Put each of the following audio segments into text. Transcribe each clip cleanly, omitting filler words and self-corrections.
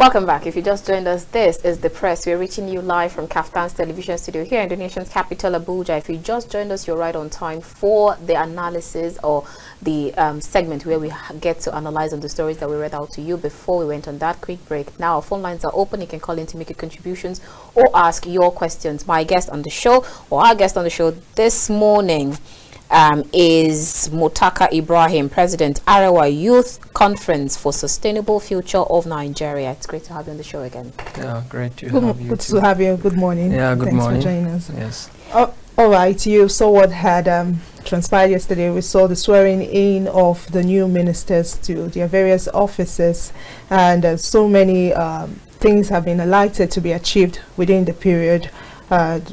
Welcome back. If you just joined us, this is The Press. We're reaching you live from Kaftan's television studio here in the nation's capital, Abuja. If you just joined us, you're right on time for the analysis or the segment where we get to analyze on the stories that we read out to you before we went on that quick break. Now, our phone lines are open. You can call in to make your contributions or ask your questions. My guest on the show, or our guest on the show this morning, is Muttaka Ibrahim, President, Arewa Youth Conference for Sustainable Future of Nigeria. It's great to have you on the show again. Yeah, great to have you. Good to have you. Good morning. Yeah, good morning. Thanks for joining us. Yes. All right, you saw what had transpired yesterday. We saw the swearing in of the new ministers to their various offices, and so many things have been highlighted to be achieved within the period.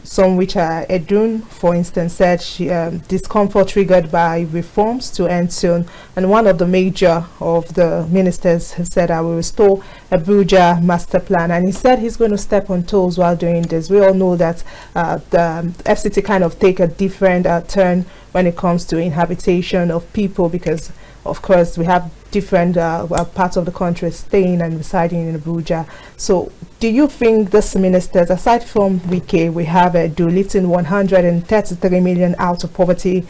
Some which are Edun, for instance, said discomfort triggered by reforms to end soon. And one of the major of the ministers has said, I will restore Abuja master plan. And he said he's going to step on toes while doing this. We all know that the FCT kind of take a different turn when it comes to inhabitation of people, because of course we have different parts of the country staying and residing in Abuja. So do you think these ministers, aside from Wike, we have lifting 133 million out of poverty,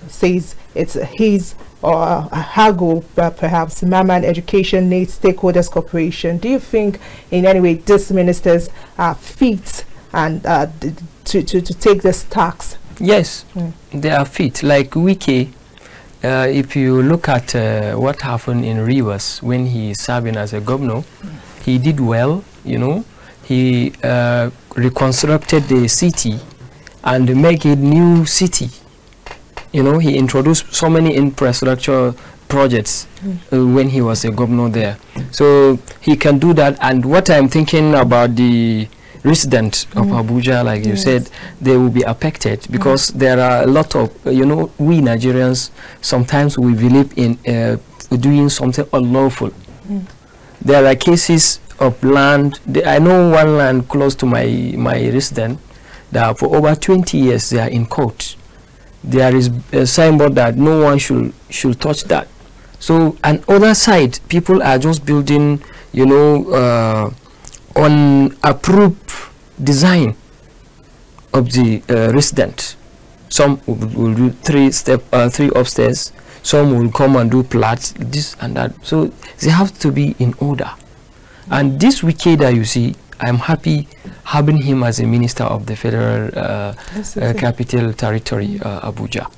says it's his or Hago, perhaps Maman Education Needs Stakeholders Corporation. Do you think in any way these ministers are fit and to take this tax? Yes, they are fit. Like Wike, if you look at what happened in Rivers when he is serving as a governor, he did well, you know. He reconstructed the city and make it new city. You know, he introduced so many infrastructure projects when he was a governor there. So he can do that. And what I'm thinking about the residents of Abuja, like you said, they will be affected because there are a lot of, you know, we Nigerians, sometimes we believe in doing something unlawful. There are cases of land. I know one land close to my resident that for over 20 years they are in court. There is a signboard that no one should touch that. So on other side, people are just building, you know, on approved design of the resident. Some will do three upstairs. Some will come and do flats, this and that. So they have to be in order. And this Wike that you see, I'm happy having him as a minister of the federal capital territory, Abuja,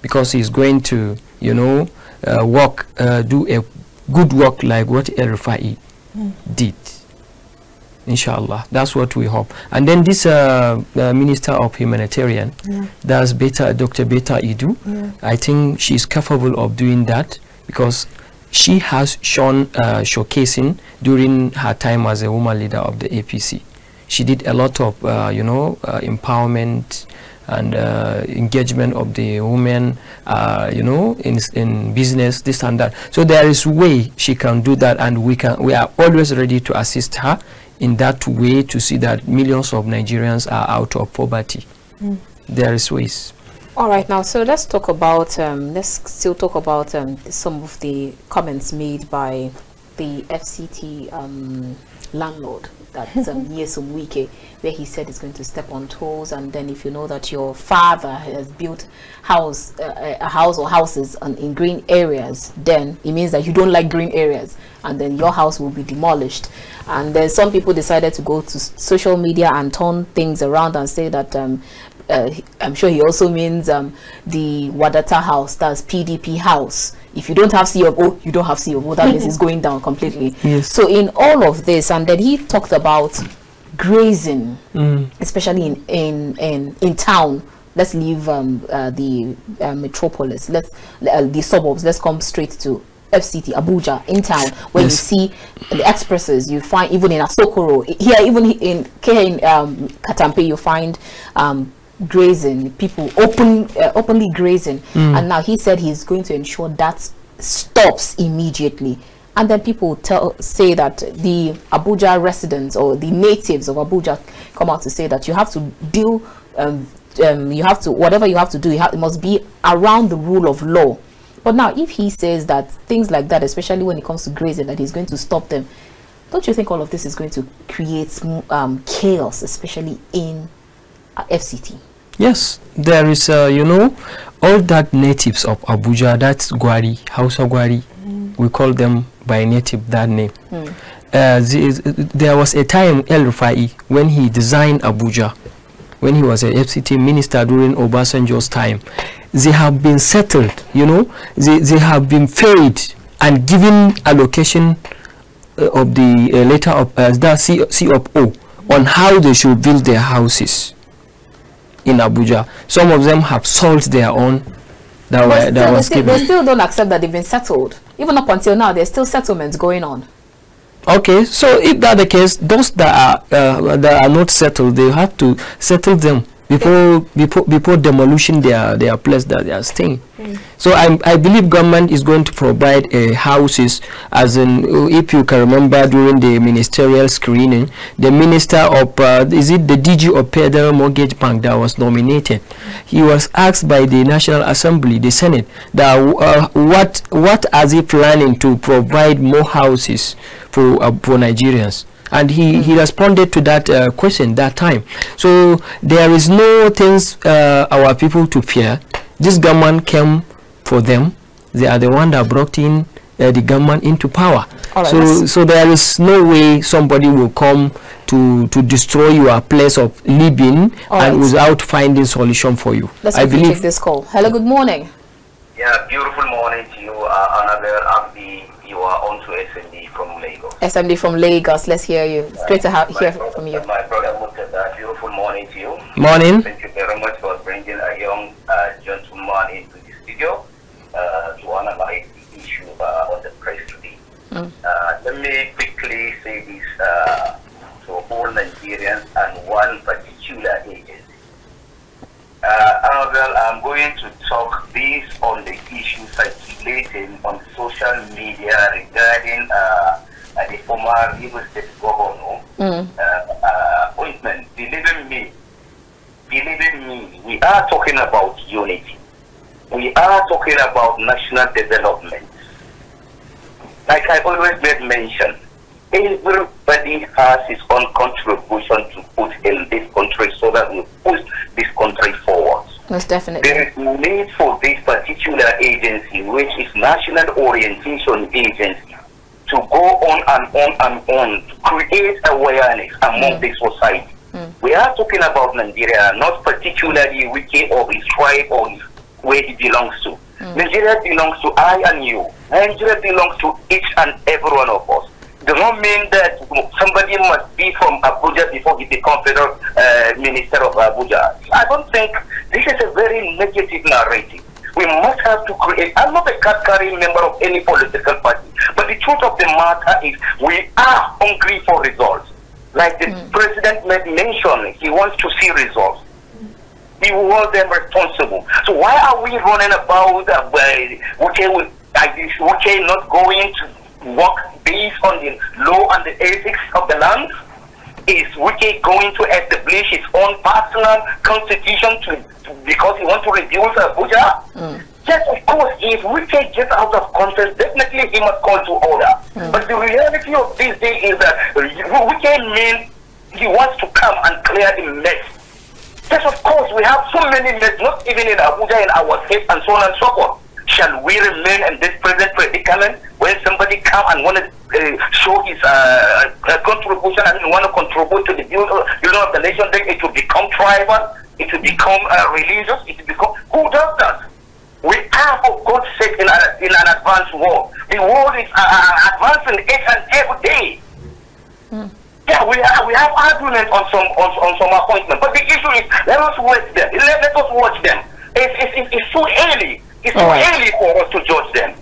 because he's going to, you know, do a good work like what El Rufai did. Inshallah, that's what we hope. And then this Minister of Humanitarian, that's Dr. Beta Idu. I think she's capable of doing that because she has shown showcasing during her time as a woman leader of the APC. She did a lot of, you know, empowerment and engagement of the women, you know, in business, this and that. So there is way she can do that, and we are always ready to assist her in that way to see that millions of Nigerians are out of poverty. There is ways. All right, now, so let's talk about, let's still talk about some of the comments made by the FCT landlord, that's Nyesom Wike, where he said he's going to step on toes. And then if you know that your father has built a house or houses in green areas, then it means that you don't like green areas, and then your house will be demolished. And then some people decided to go to social media and turn things around and say that I'm sure he also means the Wadata house, that's PDP house. If you don't have C of O, you don't have C of O. That means it's going down completely. Yes. So in all of this, and then he talked about grazing, especially in town. Let's leave the metropolis. The suburbs. Let's come straight to FCT Abuja in town, where you see the expresses. You find even in Asokoro here, even in Katampe, you find grazing, people openly grazing. And now he said he's going to ensure that stops immediately. And then people say that the Abuja residents or the natives of Abuja come out to say that you have to deal, you have to, whatever you have to do, it must be around the rule of law. But now if he says that things like that, especially when it comes to grazing, that he's going to stop them, don't you think all of this is going to create chaos, especially in FCT? Yes, there is, you know, all that natives of Abuja, that's Gwari, Hausa Gwari, we call them by native that name. There was a time El Rufai when he designed Abuja, when he was a FCT minister during Obasanjo's time. They have been settled, you know, they have been paid and given allocation of the letter of the C of O on how they should build their houses in Abuja. Some of them have sold their own. They still don't accept that they've been settled. Even up until now, there's still settlements going on. Okay, so if that's the case, those that are not settled, they have to settle them before demolition their place that they are staying. So I believe government is going to provide houses, as in, if you can remember during the ministerial screening, the minister of is it the DG of Federal Mortgage Bank that was nominated, he was asked by the National Assembly, the Senate, that what are they planning to provide more houses for Nigerians. And he responded to that question that time. So there is no things our people to fear. This government came for them. They are the one that brought in the government into power. Right, so there is no way somebody will come to destroy your place of living and without finding solution for you. Let's take this call. Hello, good morning. Yeah, beautiful morning to you, Annabel, Agbi. You are on to SMD from Lagos. SMD from Lagos, let's hear you. It's great to hear from you. My brother Muttaka, beautiful morning to you. Morning. Thank you very much for bringing a young gentleman into the studio to analyze the issue on the press today. Let me quickly say this to all Nigerians and one particular agency. Annabel, I'm going to talk based on the issue circulating on social media regarding the former River State Governor appointment. Believe me, we are talking about unity. We are talking about national development. Like I always made mention, everybody has his own contribution to put in this country so that we push this country forward. Most definitely. There is need for this particular agency, which is National Orientation Agency, to go on and on and on to create awareness among the society. We are talking about Nigeria, not particularly Wike or his tribe or where he belongs to. Nigeria belongs to I and you. Nigeria belongs to each and every one of us. Does not mean that somebody must be from Abuja before he becomes federal minister of Abuja. I don't think this is a very negative narrative. We must have to create. I'm not a card-carrying member of any political party, but the truth of the matter is we are hungry for results. Like the president made mention, he wants to see results. We hold them responsible. So why are we running about Wike not going to work based on the law and the ethics of the land? Is Wike going to establish his own personal constitution because he wants to reduce Abuja? Yes, of course, if Wike gets out of control, definitely he must call to order. But the reality of this day is that Wike means he wants to come and clear the mess. Yes, of course, we have so many mess, not even in Abuja, in our state, and so on and so forth. Shall we remain in this present predicament when somebody come and want to show his contribution and want to contribute to the building of the nation? Then it will become tribal, it will become religious, it will become... Who does that? We are, for God's sake, in an advanced world. The world is advancing each and every day. Yeah, we have arguments on some appointments, but the issue is let us watch them. Let us watch them. It's too early. It's too early for us to judge them.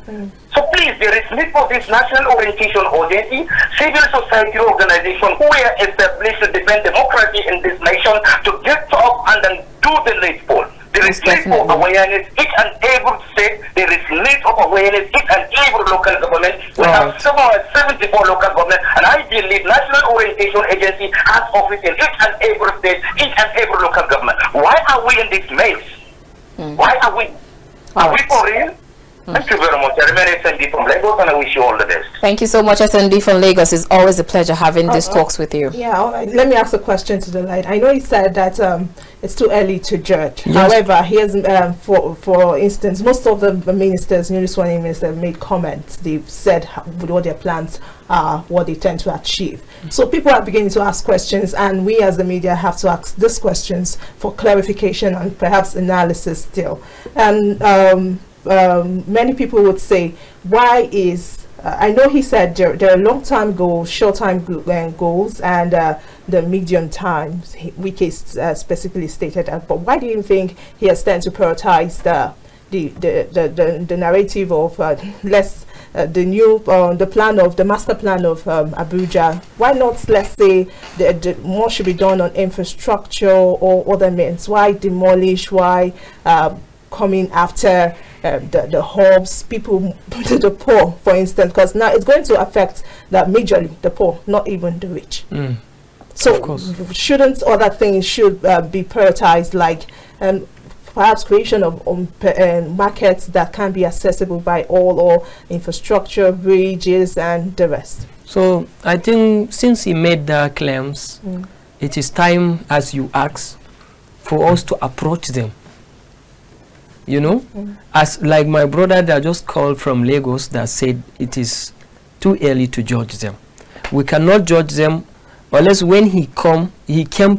So please, there is need for this National Orientation Agency, civil society organization who are established to defend democracy in this nation to get up and then do the needful. There is need for awareness each and every state. There is need of awareness each and every local government. We have 74 local government, and I believe National Orientation Agency has office in each and every state, each and every local government. Why are we in this mess? Why are we? Are we for real? Thank you very much. I remain SND from Lagos, and I wish you all the best. Thank you so much, SND from Lagos. It's always a pleasure having these talks with you. Yeah, let me ask a question to the light. I know he said that it's too early to judge. Yes. However, here's for instance, most of the ministers, newly sworn in ministers, made comments. They've said what their plans are, what they tend to achieve. So people are beginning to ask questions, and we as the media have to ask these questions for clarification and perhaps analysis still. And many people would say, why is I know he said there are long-term goals, short-term goals, and the medium times. Wike specifically stated that. But why do you think he has tended to prioritize the narrative of the plan of the master plan of Abuja? Why not, let's say, more should be done on infrastructure or other means? Why demolish? Why coming after the hubs, people, the poor, for instance? Because now it's going to affect majorly the poor, not even the rich. So shouldn't other things should be prioritized, like perhaps creation of markets that can be accessible by all, or infrastructure, bridges, and the rest? So I think since he made the claims, it is time, as you ask, for us to approach them. You know, as like my brother that just called from Lagos that said it is too early to judge them. We cannot judge them unless when he came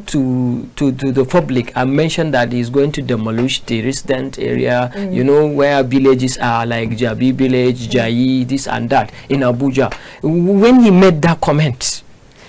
to the public and mentioned that he's going to demolish the resident area, you know, where villages are, like Jabi village, Jayi, this and that in Abuja. When he made that comment,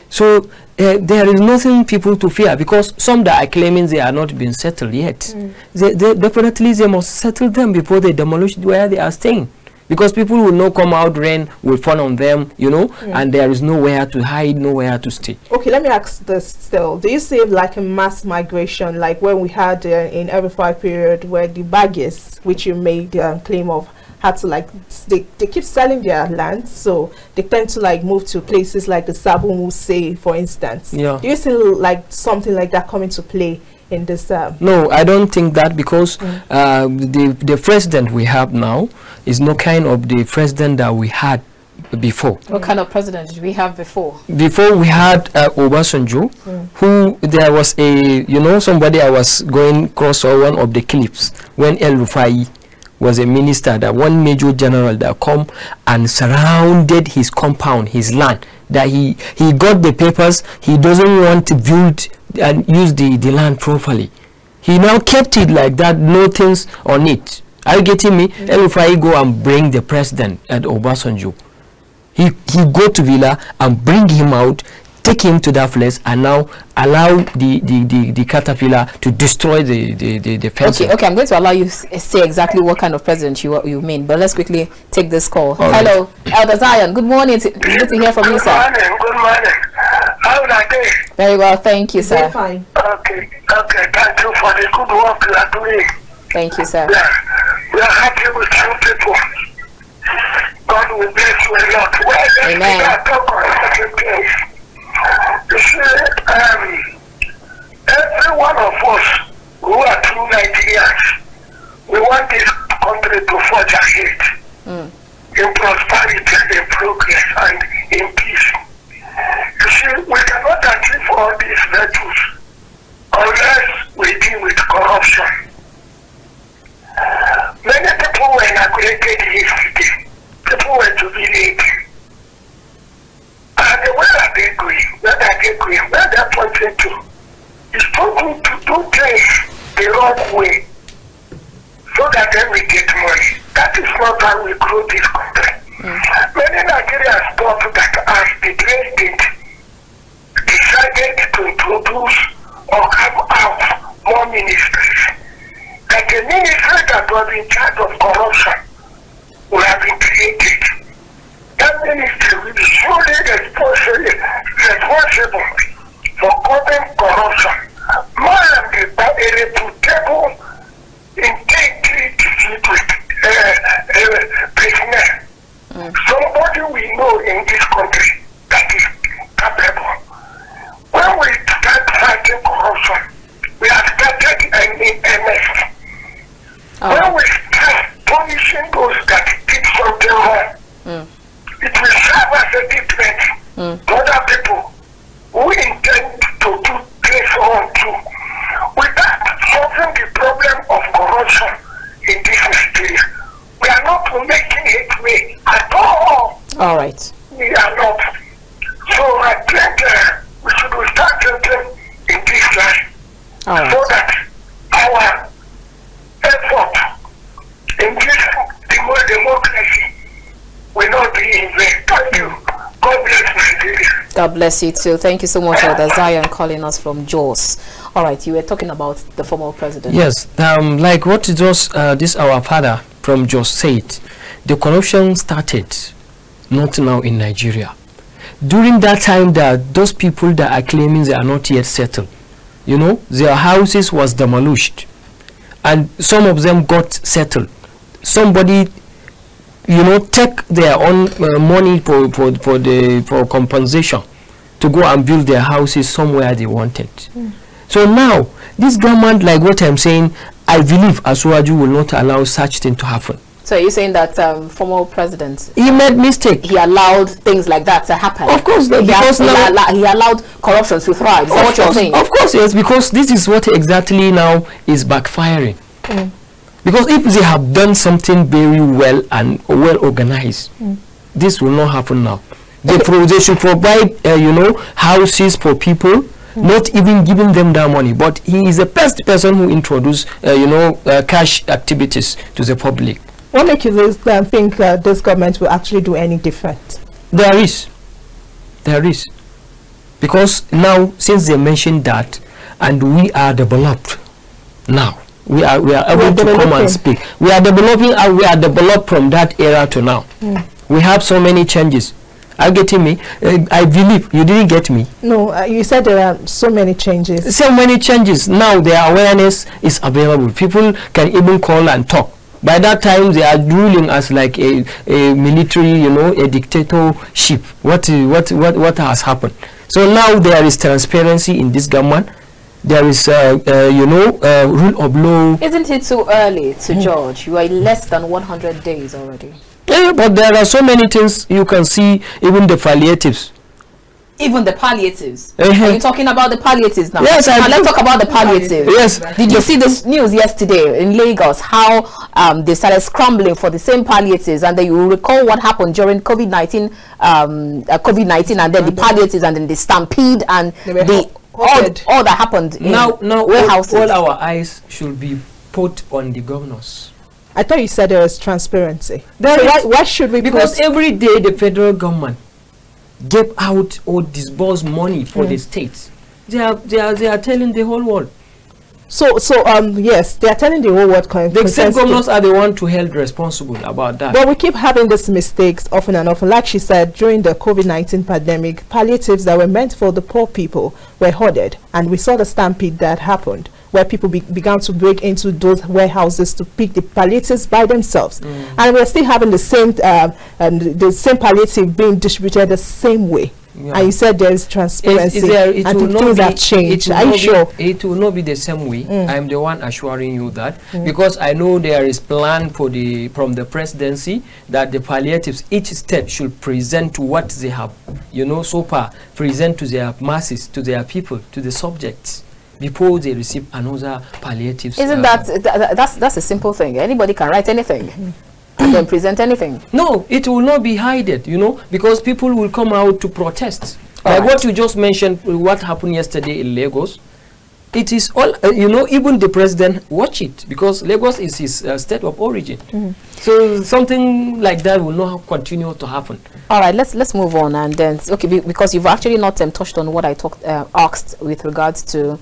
so there is nothing people to fear, because some that are claiming they are not being settled yet. They definitely they must settle them before they demolish where they are staying, because people will not come out, rain will fall on them, you know, and there is nowhere to hide, nowhere to stay. Okay, let me ask this still. Do you see like a mass migration, like when we had in every 5 period where the baggage, which you made claim of, had to like they keep selling their land, so they tend to like move to places like the Sabu Muse, for instance? Do you see like something like that coming to play in this? No, I don't think that, because the president we have now is no kind of the president that we had before. What kind of president did we have before? Before we had Obasanjo, who there was a, you know, somebody I was going across one of the clips when El Rufai was a minister, that one major general that come and surrounded his compound, his land, that he got the papers, he doesn't want to build and use the land properly. He now kept it like that, no things on it. Are you getting me? El Rufai go and bring the president at Obasanjo. He go to Villa and bring him out, take him to that place, and now allow the caterpillar to destroy the fence. Okay, I'm going to allow you to say exactly what kind of president you mean, but let's quickly take this call. Hello, Elder Zion. Good morning. It's good to hear from you, sir. Good morning. How are you? Very well, thank you, sir. Fine. Okay. Thank you for the good work you are doing. Thank you, sir. We are happy with you people. God will bless you a lot. Amen. You see, every one of us who are true Nigerians, we want this country to forge ahead in prosperity, in progress, and in peace. You see, we cannot achieve all these virtues unless we deal with corruption. Many people were inaugurated yesterday. People were jubilated. And where are they going? Where they're pointing to? It's talking to do things the wrong way, so that then we get money. That is not how we grow this country. Many Nigerians thought that as the president decided to introduce or have out more ministries, that the ministry that was in charge of corruption would have been created. That ministry will be solely responsible for curbing corruption. More than a reputable, integrity business. Somebody we know in this country that is capable. When we start fighting corruption, we have started an MS. When we start punishing those that I think we should start thinking in this line, so that our effort in this democracy will not be in vain. Thank you. God bless Nigeria. God bless you too. Thank you so much, Elder Zion, calling us from Jos. All right, you were talking about the former president. Yes, like what it was, this our father from Jos said, the corruption started not now in Nigeria. During that time, that those people that are claiming they are not yet settled, you know, their houses was demolished, and some of them got settled. Somebody, you know, take their own money for compensation to go and build their houses somewhere they wanted. So now this government, like what I'm saying, I believe Asuwaju will not allow such thing to happen. So you're saying that former president, he made mistake. He allowed things like that to happen. Of course, because he allowed corruption to thrive. Is that what you're saying? Of course, yes, because this is what exactly now is backfiring. Because if they have done something very well and well organized, this will not happen now. They should provide, you know, houses for people, not even giving them that money. But he is the best person who introduced, you know, cash activities to the public. What makes you think this government will actually do any different? There is. Because now, since they mentioned that, and we are developed now, we are able to come and speak. We are developing, and we are developed from that era to now. We have so many changes. Are you getting me? I believe you didn't get me. No, you said there are so many changes. So many changes. Now their awareness is available. People can even call and talk. By that time, they are ruling as like a military, you know, a dictatorship. What has happened? So now there is transparency in this government. There is, you know, rule of law. Isn't it too early to judge? You are less than 100 days already. Yeah, but there are so many things you can see, even the palliatives. Even the palliatives. Are you talking about the palliatives now? Yes, let's talk about the palliatives. Yes. Did you see this news yesterday in Lagos? How they started scrambling for the same palliatives, and then you will recall what happened during COVID-19, and then the palliatives, and then the stampede, and all that happened in warehouses. All our eyes should be put on the governors. I thought you said there was transparency. Why should we? Because every day the federal government gave out or disburse money for the states. They are telling the whole world. So yes, they are telling the whole world. The state governors are the one to held responsible about that. But we keep having these mistakes often and often. Like she said, during the COVID-19 pandemic, palliatives that were meant for the poor people were hoarded, and we saw the stampede that happened, where people began to break into those warehouses to pick the palliatives by themselves, and we're still having the same palliative being distributed the same way. And you said there is transparency, and things have changed. Are you sure? It will not be the same way. I'm the one assuring you that, because I know there is plan from the presidency that the palliatives, each state should present what they have, you know, so far, present to their masses, to their people, to the subjects, before they receive another palliatives. Isn't that's a simple thing? Anybody can write anything and then present anything. No, it will not be hidden, you know, because people will come out to protest. Like what you just mentioned, what happened yesterday in Lagos. It is all, you know, even the president watch it, because Lagos is his state of origin. So something like that will not continue to happen. All right, let's move on, and then because you've actually not touched on what I asked with regards to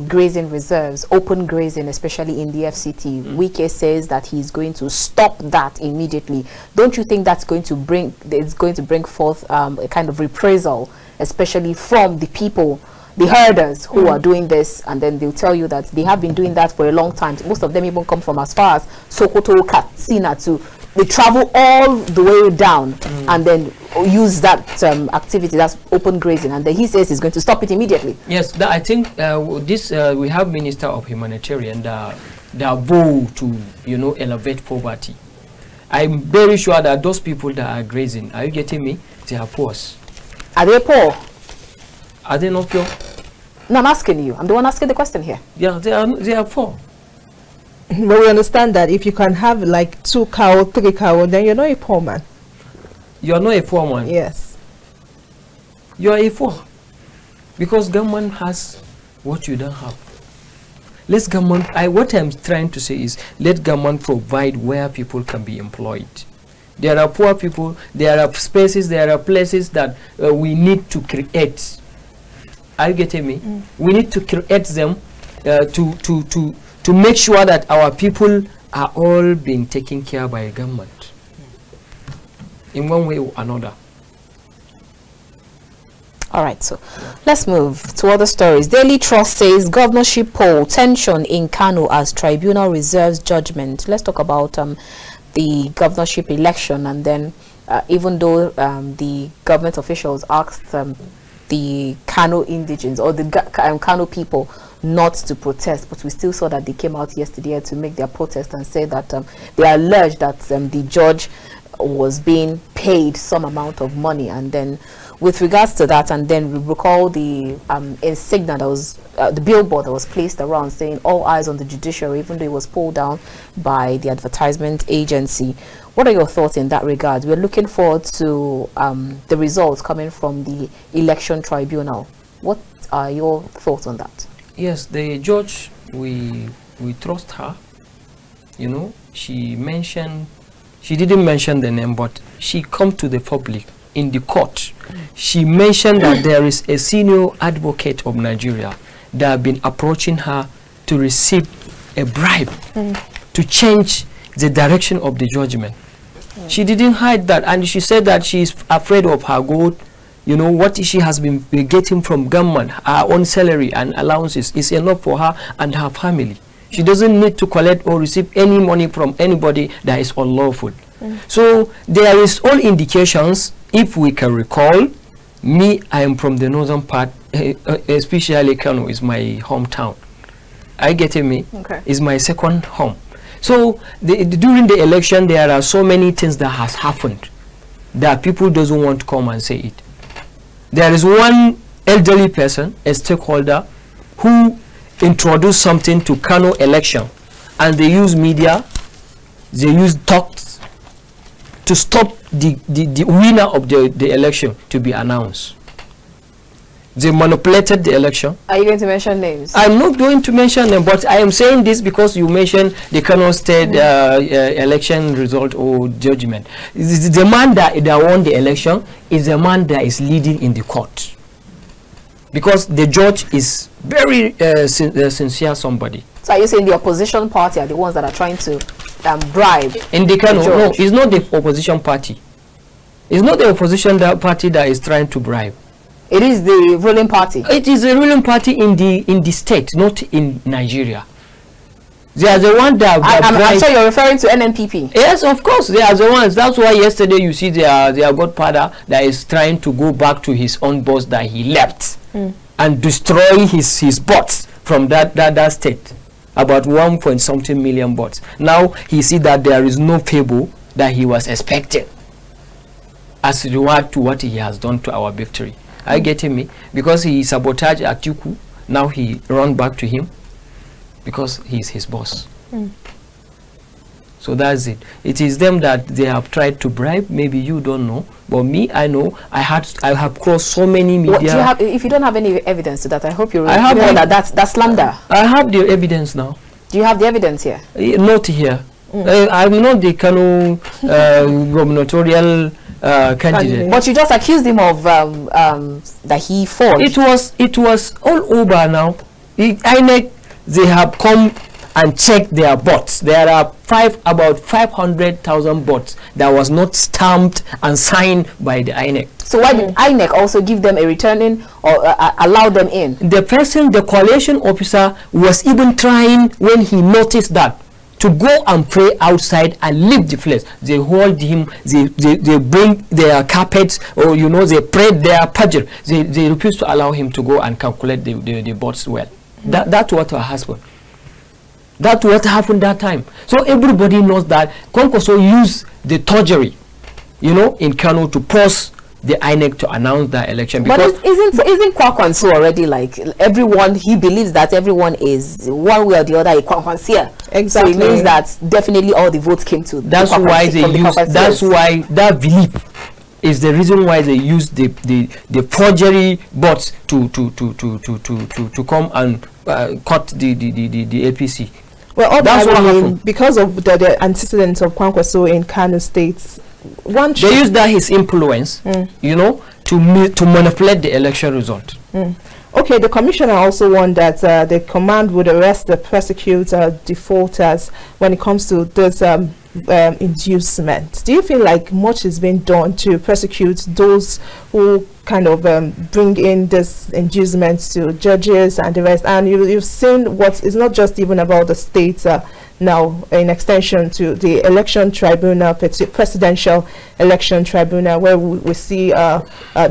grazing reserves, open grazing, especially in the FCT. Wike says that he's going to stop that immediately. Don't you think that's going to bring forth a kind of reprisal, especially from the people, the herders who are doing this? And then they'll tell you that they have been doing that for a long time. Most of them even come from as far as Sokoto, Katsina, they travel all the way down and then use that activity, that's open grazing, and then he says he's going to stop it immediately. Yes, I think we have Minister of Humanitarian that vow to, you know, elevate poverty. I'm very sure that those people that are grazing, are you getting me? They are poor. Are they poor? Are they not poor? No, I'm asking you. I'm the one asking the question here. Yeah, they are poor. But we understand that if you can have like 2 cows, 3 cows, then you're not a poor man. You're not a poor man. Yes. you are a fool. Because government has what you don't have. Let's government, what I'm trying to say is, let government provide where people can be employed. There are poor people, there are spaces, there are places that we need to create. Are you getting me? We need to create them to make sure that our people are all being taken care by government in one way or another. All right, so let's move to other stories. Daily Trust says governorship poll, tension in Kano as tribunal reserves judgment. Let's talk about the governorship election, and then even though the government officials asked the Kano indigents or the Kano people not to protest, but we still saw that they came out yesterday to make their protest and say that they alleged that the judge was being paid some amount of money. And then with regards to that, and then we recall the insignia that was the billboard that was placed around saying all eyes on the judiciary, even though it was pulled down by the advertisement agency. What are your thoughts in that regard? We're looking forward to the results coming from the election tribunal. What are your thoughts on that? Yes, the judge, we trust her. You know, she didn't mention the name, but she come to the public in the court. She mentioned that there is a senior advocate of Nigeria that have been approaching her to receive a bribe to change the direction of the judgment. She didn't hide that, and she said that she is afraid of her gold. You know, what she has been getting from government, her own salary and allowances is enough for her and her family. She doesn't need to collect or receive any money from anybody that is unlawful. So there is all indications, if we can recall, I am from the northern part, especially Kano is my hometown. I get me? Okay. It's my second home. So during the election, there are so many things that has happened that people doesn't want to come and say it. There is one elderly person, a stakeholder, who introduced something to Kano election, and they use media, they use talks to stop the winner of the election to be announced. They manipulated the election. Are you going to mention names? I'm not going to mention them, but I am saying this because you mentioned the Kano State election result or judgment. The man that won the election is the man that is leading in the court, because the judge is very sincere somebody. So are you saying the opposition party are the ones that are trying to bribe? In the Kano, no, it's not the opposition party. It's not the opposition party that is trying to bribe. It is the ruling party. It is the ruling party in the state, not in Nigeria. They are the ones that. I'm sure you're referring to NNPP. Yes, of course, they are the ones. That's why yesterday you see their godfather that is trying to go back to his own boss that he left and destroy his bots from that state. About 1.something million bots. Now he see that there is no favor that he was expecting as reward to what he has done to our victory. Are you getting me? Because he sabotaged Atiku, now he run back to him because he's his boss. So that's it. It is them that they have tried to bribe. Maybe you don't know, but me, I know. I have crossed so many media. What do you have, if you don't have any evidence to that, I hope you remember that's slander. I have the evidence now. Do you have the evidence here? Not here. I'm not the Kano gubernatorial candidate. But you just accused him of that he forged. It was all over now. INEC, they have come and checked their bots. There are about 500,000 bots that was not stamped and signed by the INEC. So why did INEC also give them a returning or allow them in? The person, the coalition officer, was even trying, when he noticed that, to go and pray outside and leave the place. They hold him, they bring their carpets, or you know, they pray their pajir. They refuse to allow him to go and calculate the bots well. That's what happened. That's what happened that time. So everybody knows that Konkoso used the torgery, you know, in Kano to force the INEC to announce the election. Because but isn't Kwakwanso already like everyone? He believes that everyone is one way or the other a Kwakwansia. Exactly. So it means that definitely all the votes came to. That's why they use. That's why that belief is the reason why they use the forgery bots to come and cut the APC. Well, all that's what happened because of the antecedents of Kwankwaso in Kano State. They use that his influence, you know, to manipulate the election result. Okay, the commissioner also warned that the command would arrest the prosecute defaulters when it comes to this inducement. Do you feel like much is being done to prosecute those who kind of bring in this inducement to judges and the rest? And you've seen what is not just even about the states now, in extension to the election tribunal, presidential election tribunal, where we see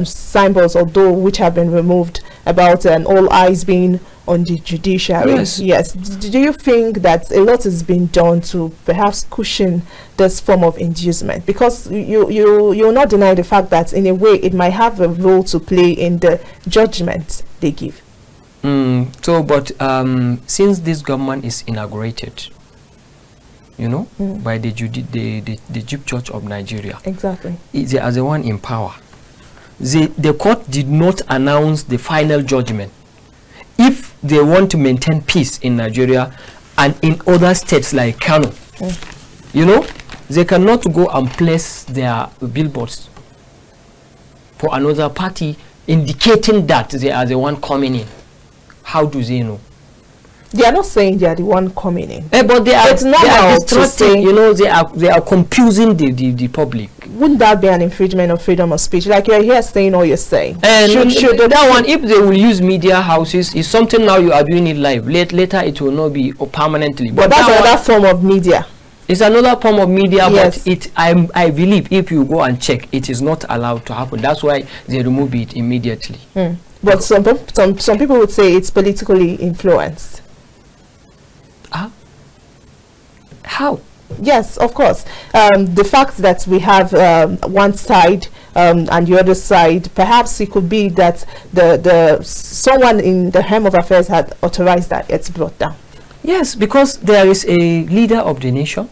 symbols, although which have been removed, about all eyes being on the judiciary. Yes. Do you think that a lot is being done to perhaps cushion this form of inducement? Because you'll not deny the fact that in a way it might have a role to play in the judgment they give. But since this government is inaugurated, you know, by the Chief Judge of Nigeria, exactly, they are the one in power. The court did not announce the final judgment. If they want to maintain peace in Nigeria and in other states like Kano, you know, they cannot go and place their billboards for another party indicating that they are the one coming in. How do they know? They are not saying they are the one coming in. But they are distracting, you know, they are confusing the public. Wouldn't that be an infringement of freedom of speech? Like you're here saying all you're saying. And that one, if they will use media houses, is something now you are doing it live. Later it will not be permanently. But that's another form of media. It's another form of media, yes. But I believe if you go and check, it is not allowed to happen. That's why they remove it immediately. But some people would say it's politically influenced. How? Yes, of course. The fact that we have one side and the other side, perhaps it could be that someone in the helm of affairs had authorized that it's brought down. Yes, because there is a leader of the nation,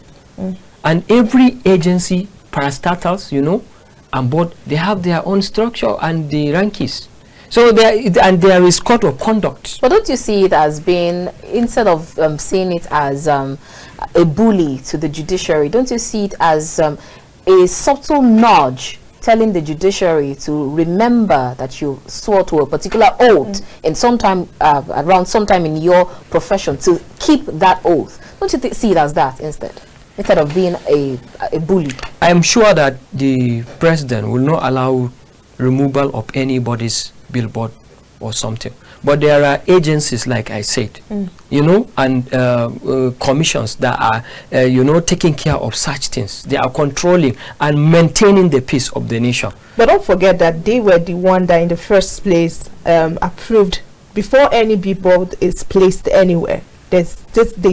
and every agency, parastatals, you know, and board, they have their own structure and the rankings. So there is code of conduct. But don't you see it as being, instead of seeing it as a bully to the judiciary, don't you see it as a subtle nudge telling the judiciary to remember that you swore to a particular oath in around sometime in your profession, to keep that oath? Don't you see it as that instead of being a bully? I am sure that the president will not allow removal of anybody's billboard or something, but there are agencies, like I said, you know, and commissions that are you know, taking care of such things. They are controlling and maintaining the peace of the nation. But don't forget that they were the one that in the first place approved before any billboard is placed anywhere. They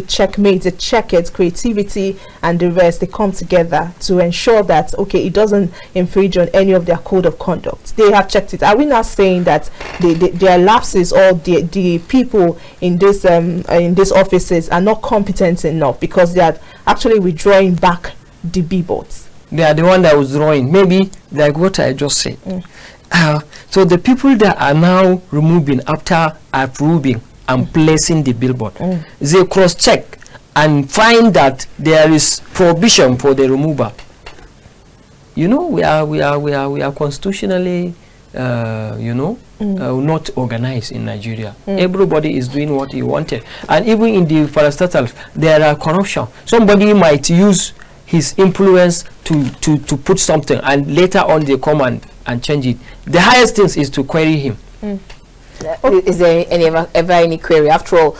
checkmate, they check it, creativity and the rest. They come together to ensure that, okay, it doesn't infringe on any of their code of conduct. They have checked it. Are we not saying that their lapses or the people in these offices are not competent enough because they are actually withdrawing back the billboards? They are the one that was drawing, maybe like what I just said. So the people that are now removing after approving and placing the billboard, they cross-check and find that there is prohibition for the removal. You know, we are constitutionally, you know, not organized in Nigeria. Everybody is doing what he wanted, and even in the parastatals, there are corruption. Somebody might use his influence to put something, and later on they come and change it. The highest thing is to query him. Is there ever any query? After all,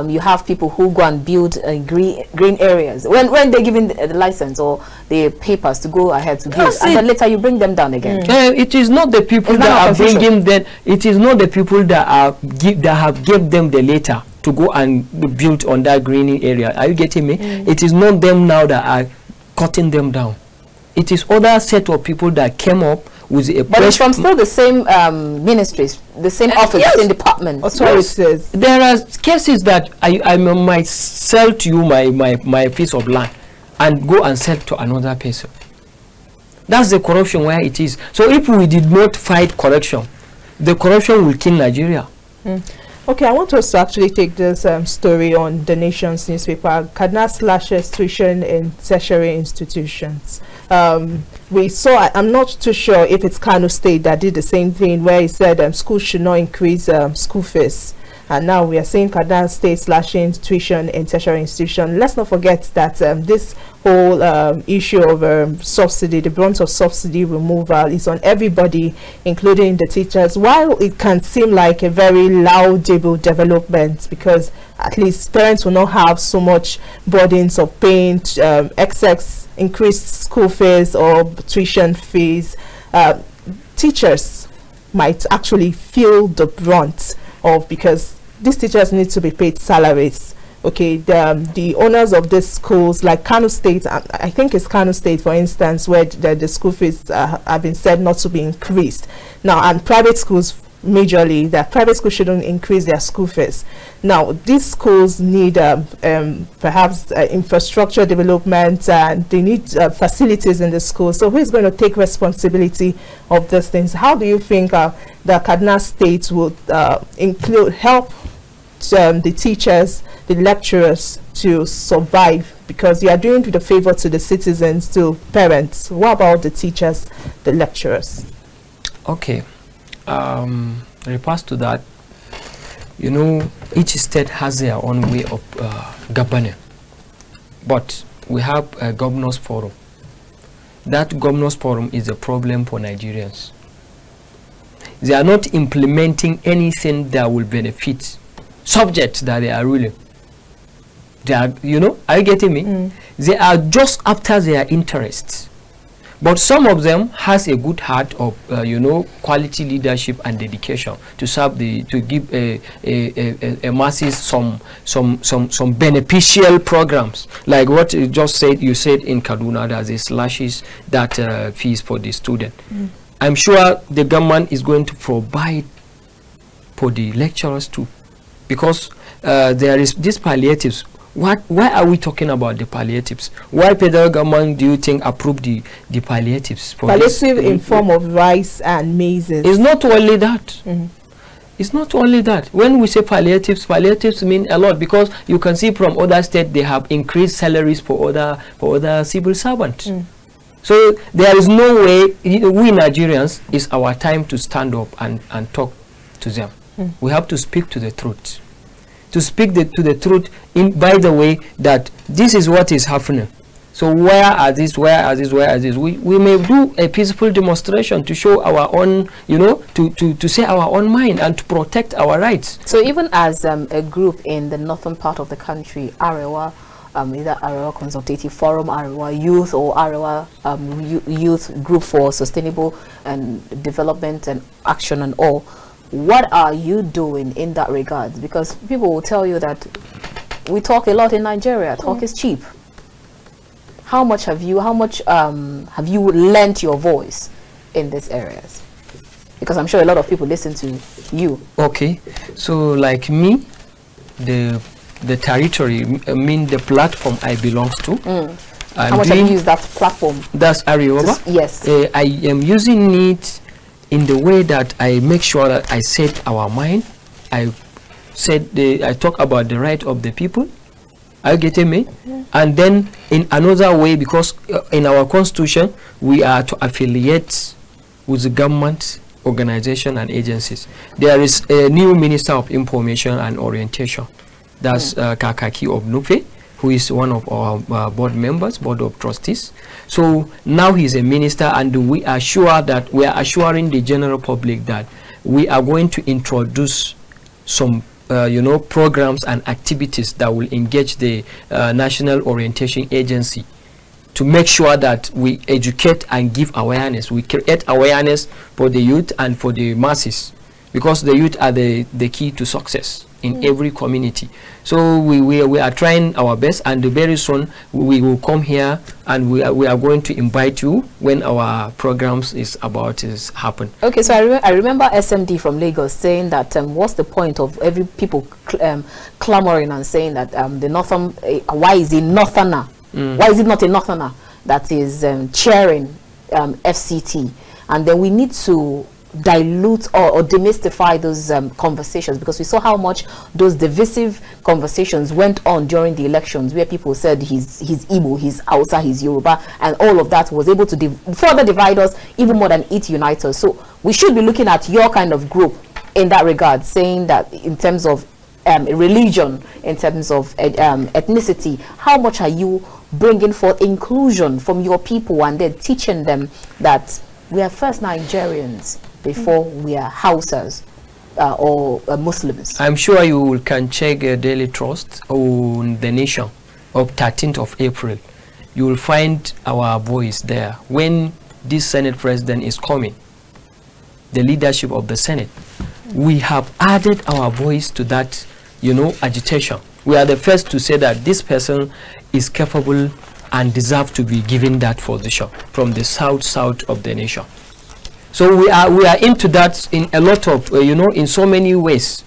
you have people who go and build green areas when they're given the license or the papers to go ahead to build, and then later you bring them down again. It is not the people that are bringing them. It is not the people that have given them the letter to go and build on that green area. Are you getting me? It is not them now that are cutting them down. It is other set of people that came up with a but it's from still the same ministries, the same office, the same department. Authorities. There are cases that I might sell to you my piece of land and go and sell to another person. That's the corruption where it is. So if we did not fight corruption, the corruption will kill Nigeria. Okay, I want us to actually take this story on the Nation's newspaper. Kaduna slashes tuition in tertiary institutions. We saw, I'm not too sure if it's Kano State that did the same thing, where he said schools should not increase school fees. And now we are seeing Kaduna State slashing tuition in tertiary institution. Let's not forget that this whole issue of subsidy, the brunt of subsidy removal, is on everybody, including the teachers. While it can seem like a very laudable development, because at least parents will not have so much burdens of paying excess increased school fees or tuition fees, teachers might actually feel the brunt of, because these teachers need to be paid salaries. Okay, the owners of these schools, like Kano State, I think it's Kano State, for instance, where the school fees have been said not to be increased. Now, and private schools, majorly, that private schools shouldn't increase their school fees. Now, these schools need perhaps infrastructure development, and they need facilities in the schools. So who is going to take responsibility of these things? How do you think the Kaduna State would help the teachers, the lecturers to survive? Because you are doing the favor to the citizens, to parents. What about the teachers, the lecturers? Okay. Regards to that, you know, each state has their own way of governing, but we have a governors forum. That governors forum is a problem for Nigerians. They are not implementing anything that will benefit subjects that they are ruling. They are, you know, are you getting me? They are just after their interests. But some of them has a good heart of you know, quality leadership and dedication to serve to give a masses some beneficial programs, like what you just said. You said in Kaduna that they slashes that fees for the student. I'm sure the government is going to provide for the lecturers too, because there is these palliatives. Why are we talking about the palliatives? Why federal government do you think approved the palliatives? For palliative in form of rice and maize. It's not only that. It's not only that. When we say palliatives, palliatives mean a lot, because you can see from other states they have increased salaries for other civil servants. So there is no way, we Nigerians, it's our time to stand up and talk to them. We have to speak to the truth. To speak to the truth, by the way, that this is what is happening. So where are these? Where are these? Where are these? We may do a peaceful demonstration to show our own, you know, to say our own mind and to protect our rights. So even as a group in the northern part of the country, Arewa, either Arewa Consultative Forum, Arewa Youth, or Arewa Youth Group for Sustainable and Development and Action and all, what are you doing in that regard? Because people will tell you that we talk a lot in Nigeria. Talk is cheap. How much have you lent your voice in these areas? Because I'm sure a lot of people listen to you. Okay, so like me, the territory, I mean the platform I belong to. How much have you used that platform? That's Arewa. Yes. I am using it in the way that I make sure that I set our mind. I talk about the right of the people. Are you getting me? And then in another way, because in our constitution we are to affiliate with the government, organization and agencies. There is a new Minister of Information and Orientation. That's Kakaki of Nufe, who is one of our board members, board of trustees. So now he's a minister, and we are sure that we are assuring the general public that we are going to introduce some you know, programs and activities that will engage the National Orientation Agency to make sure that we educate and give awareness. We create awareness for the youth and for the masses, because the youth are the key to success in every community. So we are trying our best, and very soon we will come here and we are going to invite you when our programs is about to happen. Okay, so I remember SMD from Lagos saying that what's the point of every people clamoring and saying that the northern, why is it northerner? Why is it not a northerner that is chairing FCT, and then we need to dilute or demystify those conversations, because we saw how much those divisive conversations went on during the elections, where people said he's Igbo, he's Hausa, he's Yoruba, and all of that was able to further divide us even more than it unite us. So we should be looking at your kind of group in that regard, saying that in terms of religion, in terms of ethnicity, how much are you bringing forth inclusion from your people, and then teaching them that we are first Nigerians before we are Hausas or Muslims. I'm sure you can check Daily Trust on the Nation of 13th of April. You will find our voice there when this Senate president is coming, the leadership of the Senate. We have added our voice to that, agitation. We are the first to say that this person is capable and deserve to be given that position from the south of the nation. So we are into that in a lot of in so many ways.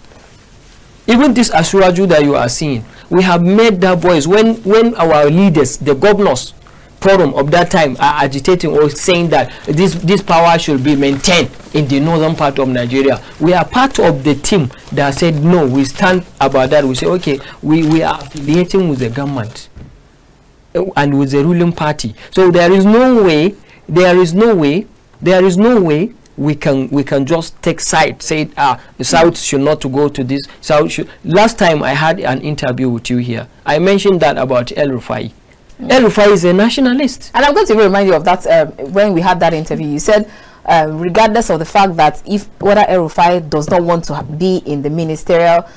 Even this Asuraju that you are seeing, we have made that voice when our leaders, the governors forum of that time, are agitating or saying that this power should be maintained in the northern part of Nigeria. We are part of the team that said no, we stand about that. We say okay, we are affiliating with the government and with the ruling party. So there is no way we can just take side, say the south should not to go to this south should. Last time I had an interview with you here, I mentioned that about El Rufai. El Rufai is a nationalist, and I'm going to remind you of that when we had that interview. You said regardless of the fact that whether El Rufai does not want to be in the ministerial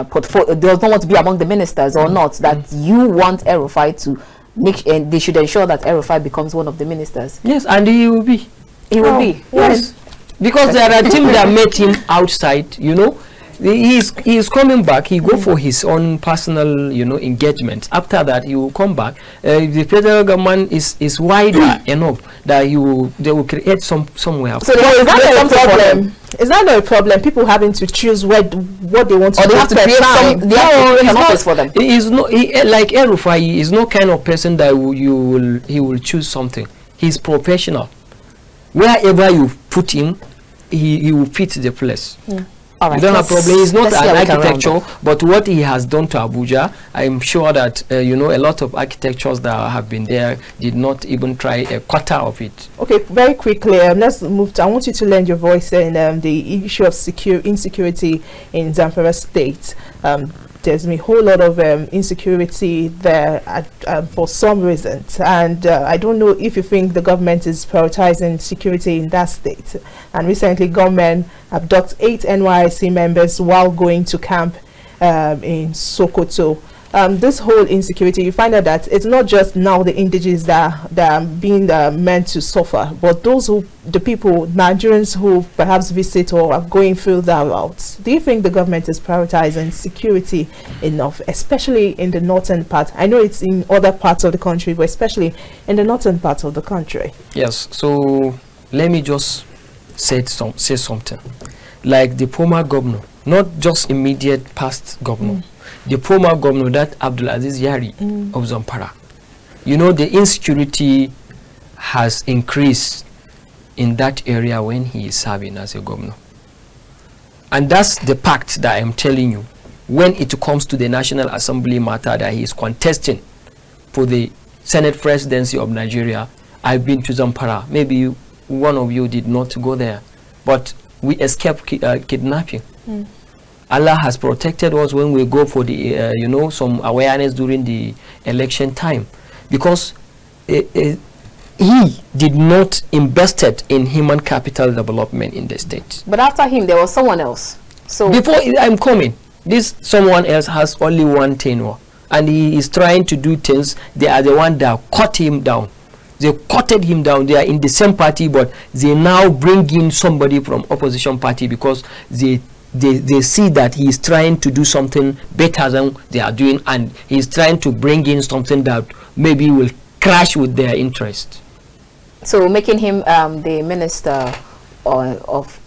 portfolio, does not want to be among the ministers or not, that you want El Rufai to and they should ensure that El Rufai becomes one of the ministers. Yes, and he will be. He will be. Yes, because there are teams that met him outside. He is coming back. He go for his own personal engagement. After that, he will come back. The federal government is wider enough that they will create somewhere. So is that a problem? Is that not a problem? People having to choose what they want to do. They have to create an office for them. He is not like El Rufai. He is no kind of person that he will choose something. He's professional. Wherever you put him, he will fit the place. All right, you don't have problem. He's not an architecture, but what he has done to Abuja, I'm sure that a lot of architectures that have been there did not even try a quarter of it. Okay, very quickly, let's move to, I want you to lend your voice in the issue of insecurity in Zamfara State. There's been a whole lot of insecurity there for some reasons, and I don't know if you think the government is prioritizing security in that state. And recently, government abducted 8 NYSC members while going to camp in Sokoto. This whole insecurity, you find out that it's not just now the indigenous that are being meant to suffer, but the people, Nigerians who perhaps visit or are going through that route. Do you think the government is prioritizing security enough, especially in the northern part? I know it's in other parts of the country, but especially in the northern part of the country. Yes, so let me just say something. Like the former governor, not just immediate past governor, the former governor, that Abdulaziz Yari of Zamfara. The insecurity has increased in that area when he is serving as a governor. And that's the fact that I'm telling you. When it comes to the National Assembly matter that he is contesting for the Senate presidency of Nigeria, I've been to Zamfara. Maybe one of you did not go there, but we escaped kidnapping. Allah has protected us when we go for the some awareness during the election time, because he did not invested in human capital development in the state. But after him, there was someone else. So before I'm coming, this someone else has only one tenure, and he is trying to do things. They are the one that cut him down. They cutted him down. They are in the same party, but they now bring in somebody from opposition party because they see that he is trying to do something better than they are doing, and he is trying to bring in something that maybe will clash with their interest. So making him the minister of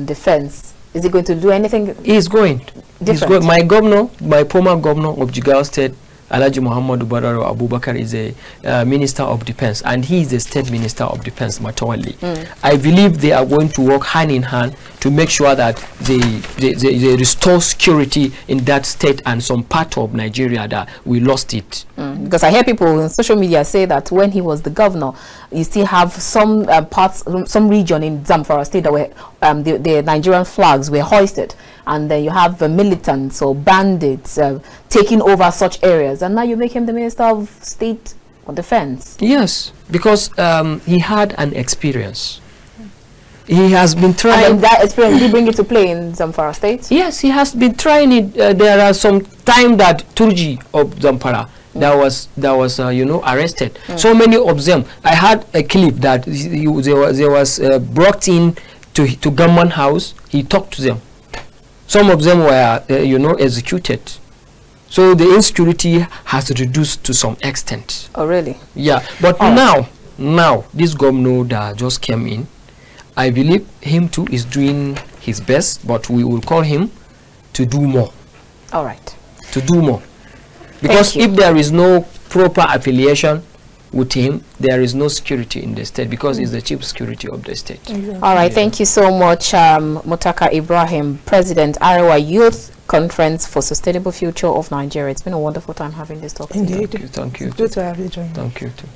defense, is he going to do anything? He's going. My former governor of Jigawa State, Alhaji Muhammad Bararo Abubakar is a Minister of Defense, and he is the State Minister of Defense, Matawali. I believe they are going to work hand in hand to make sure that they restore security in that state and some part of Nigeria that we lost it. Because I hear people on social media say that when he was the governor, you still have some parts, some region in Zamfara state that were the Nigerian flags were hoisted, and then you have militants or bandits taking over such areas, and now you make him the Minister of State or Defense. Yes, because he had an experience. He has been trying. And that experience, did he bring it to play in Zamfara state? Yes, he has been trying it. There are some time that Turji of Zamfara that was you know, arrested. So many of them. I had a clip that there was brought in to government house. He talked to them. Some of them were you know, executed. So the insecurity has reduced to some extent. Oh, really? Yeah. But now this governor that just came in, I believe him too is doing his best, but we will call him to do more. All right. To do more. Because if there is no proper affiliation with him, there is no security in the state, because it's the chief security of the state. Exactly. All right. Thank you so much, Muttaka Ibrahim, President, Arewa Youth Conference for Sustainable Future of Nigeria. It's been a wonderful time having this talk. Indeed. Thank you. Good to have you join. Thank you too.